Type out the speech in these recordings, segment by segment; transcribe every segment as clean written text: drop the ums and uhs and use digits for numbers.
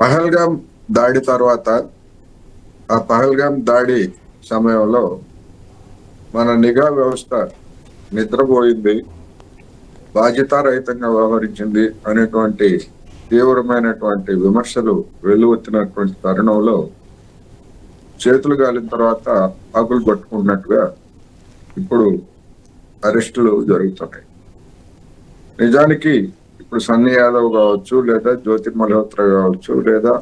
పహల్గాం దాడి తర్వాత, ఆ పహల్గాం దాడి సమయంలో మన నిఘా వ్యవస్థ నిద్రపోయింది, బాధ్యతారహితంగా వ్యవహరించింది అనేటువంటి తీవ్రమైనటువంటి విమర్శలు వెల్లువెత్తినటువంటి తరుణంలో చేతులు గాలిన తర్వాత ఆకులు పట్టుకున్నట్టుగా ఇప్పుడు అరెస్టులు జరుగుతున్నాయి. నిజానికి ఇప్పుడు సన్నీ యాదవ్ కావచ్చు, లేదా జ్యోతి మల్హోత్రా కావచ్చు, లేదా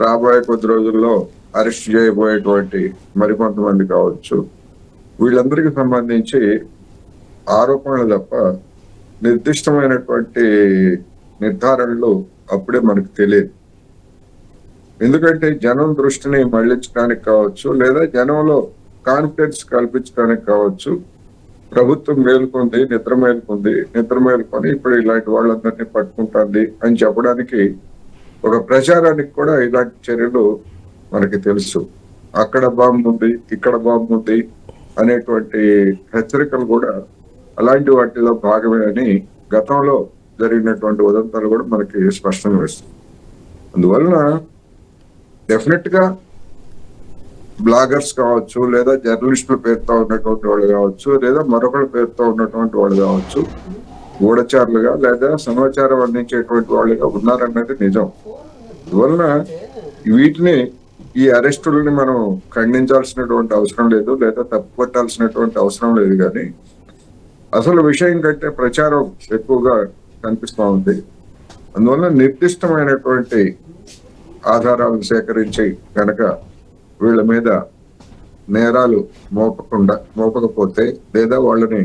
రాబోయే కొద్ది రోజుల్లో అరెస్ట్ చేయబోయేటువంటి మరికొంతమంది కావచ్చు, వీళ్ళందరికీ సంబంధించి ఆరోపణలు తప్ప నిర్దిష్టమైనటువంటి నిర్ధారణలు అప్పుడే మనకు తెలియదు. ఎందుకంటే జనం దృష్టిని మళ్లించడానికి కావచ్చు, లేదా జనంలో కాన్ఫిడెన్స్ కల్పించడానికి కావచ్చు, ప్రభుత్వం మేలుకుంది, నిద్ర మేలుకొని ఇప్పుడు ఇలాంటి వాళ్ళందరినీ పట్టుకుంటుంది అని చెప్పడానికి, ఒక ప్రచారానికి కూడా ఇలాంటి చర్యలు మనకి తెలుసు. అక్కడ బాంబు ఉంది, ఇక్కడ బాంబు ఉంది అనేటువంటి హెచ్చరికలు కూడా అలాంటి వాటిలో భాగమే అని గతంలో జరిగినటువంటి ఉదంతాలు కూడా మనకి స్పష్టంగా వేస్తుంది. అందువలన డెఫినెట్ గా బ్లాగర్స్ కావచ్చు, లేదా జర్నలిస్టుల పేరుతో ఉన్నటువంటి వాళ్ళు కావచ్చు, లేదా మరొకరి పేరుతో ఉన్నటువంటి వాళ్ళు కావచ్చు, గూఢచారులుగా లేదా సమాచారం అందించేటువంటి వాళ్ళుగా ఉన్నారన్నది నిజం. అందువలన వీటిని, ఈ అరెస్టులని మనం ఖండించాల్సినటువంటి అవసరం లేదు, లేదా తప్పుపట్టాల్సినటువంటి అవసరం లేదు. కానీ అసలు విషయం కంటే ప్రచారం ఎక్కువగా కనిపిస్తూ ఉంది. అందువల్ల నిర్దిష్టమైనటువంటి ఆధారాలను సేకరించి కనుక వీళ్ళ మీద నేరాలు మోపకపోతే, లేదా వాళ్ళని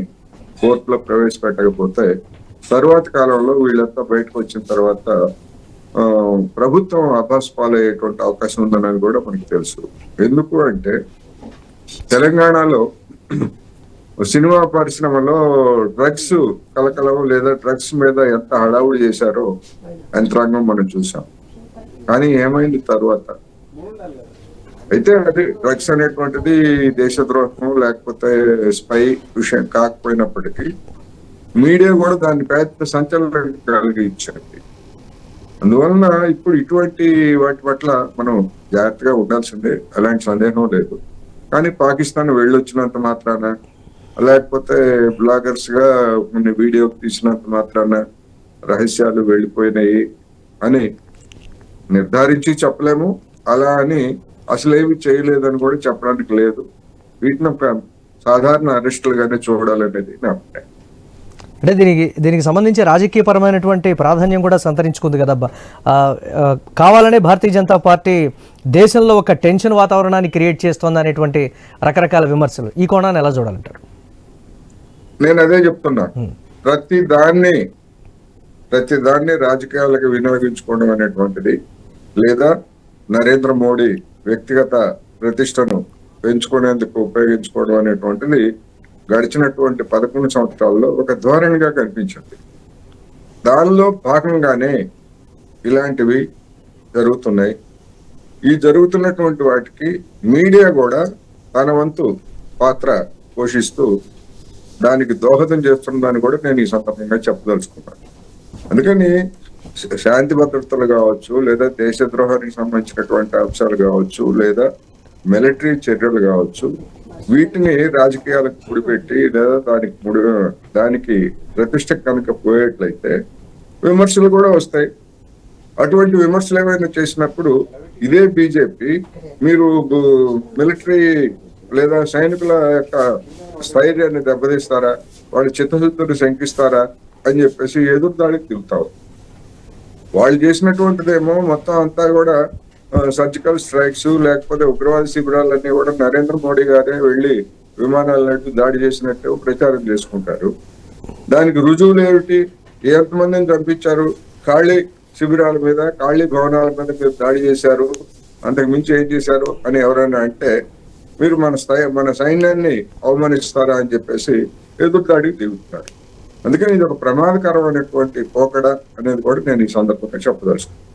కోర్టులో ప్రవేశపెట్టకపోతే, తరువాత కాలంలో వీళ్ళంతా బయటకు వచ్చిన తర్వాత ప్రభుత్వం అభాస్పాలయ్యేటువంటి అవకాశం ఉందని కూడా మనకు తెలుసు. ఎందుకు అంటే తెలంగాణలో సినిమా పరిశ్రమలో డ్రగ్స్ కలకలం, లేదా డ్రగ్స్ మీద ఎంత హడావుడి చేశారో యంత్రాంగం మనం చూసాం. కానీ ఏమైంది తర్వాత? అయితే అది డ్రగ్స్ అనేటువంటిది దేశద్రోహం లేకపోతే స్పై విషయం కాకపోయినప్పటికీ మీడియా కూడా దాన్ని పెద్ద సంచలనం కలిగించింది. అందువలన ఇప్పుడు ఇటువంటి వాటి పట్ల మనం జాగ్రత్తగా ఉండాల్సిందే, అలాంటి సందేహం లేదు. కానీ పాకిస్తాన్ వెళ్ళొచ్చినంత మాత్రాన, లేకపోతే బ్లాగర్స్ గా కొన్ని వీడియో తీసినంత మాత్రాన రహస్యాలు వెళ్ళిపోయినాయి అని నిర్ధారించి చెప్పలేము. అలా అని అసలేమి చేయలేదని కూడా చెప్పడానికి లేదు. వీటిని సాధారణ అరెస్టులుగానే చూడాలనేది నా అభిప్రాయం. అంటే దీనికి సంబంధించి రాజకీయపరమైనటువంటి ప్రాధాన్యం కూడా సంతరించుకుంది కదబ్బా. కావాలనే భారతీయ జనతా పార్టీ దేశంలో ఒక టెన్షన్ వాతావరణాన్ని క్రియేట్ చేస్తోంది అనేటువంటి రకరకాల విమర్శలు, ఈ కోణాన్ని ఎలా చూడాలంటారు? నేను అదే చెప్తున్నా, ప్రతి దాన్ని రాజకీయాలకు వినియోగించుకోవడం అనేటువంటిది, లేదా నరేంద్ర మోడీ వ్యక్తిగత ప్రతిష్టను పెంచుకునేందుకు ఉపయోగించుకోవడం అనేటువంటిది గడిచినటువంటి 11 సంవత్సరాల్లో ఒక ధోరణిగా కనిపించింది. దానిలో భాగంగానే ఇలాంటివి జరుగుతున్నాయి. ఈ జరుగుతున్నటువంటి వాటికి మీడియా కూడా తన వంతు పాత్ర పోషిస్తూ దానికి దోహదం చేస్తుందని కూడా నేను ఈ సందర్భంగా చెప్పదలుచుకున్నాను. అందుకని శాంతి భద్రతలు కావచ్చు, లేదా దేశద్రోహానికి సంబంధించినటువంటి అంశాలు కావచ్చు, లేదా మిలిటరీ చర్యలు కావచ్చు, వీటిని రాజకీయాలకు ముడిపెట్టి, లేదా దానికి ప్రతిష్ట కనుక పోయేట్లయితే విమర్శలు కూడా వస్తాయి. అటువంటి విమర్శలు ఏమైనా చేసినప్పుడు ఇదే బీజేపీ మీరు మిలిటరీ లేదా సైనికుల యొక్క స్థైర్యాన్ని దెబ్బతీస్తారా, వాళ్ళ చిత్తశుద్ధిని శంకిస్తారా అని చెప్పేసి ఎదురు దాడికి దిగుతారు. వాళ్ళు చేసినటువంటిదేమో మొత్తం అంతా కూడా సర్జికల్ స్ట్రైక్స్, లేకపోతే ఉగ్రవాద శిబిరాలన్నీ కూడా నరేంద్ర మోడీ గారే వెళ్లి విమానాలన్నట్టు దాడి చేసినట్టు ప్రచారం చేసుకుంటారు. దానికి రుజువులు ఏమిటి? ఎంతమందిని చంపించారు? ఖాళీ శిబిరాల మీద, ఖాళీ భవనాల మీద మీరు దాడి చేశారు, అంతకు మించి ఏం చేశారు అని ఎవరైనా అంటే మీరు మన సైన్యాన్ని అవమానిస్తారా అని చెప్పేసి ఎదురు దాడికి దిగుతున్నారు. అందుకని ఇది ఒక ప్రమాదకరమైనటువంటి పోకడ అనేది కూడా నేను ఈ సందర్భంగా చెప్పదలుచుకున్నాను.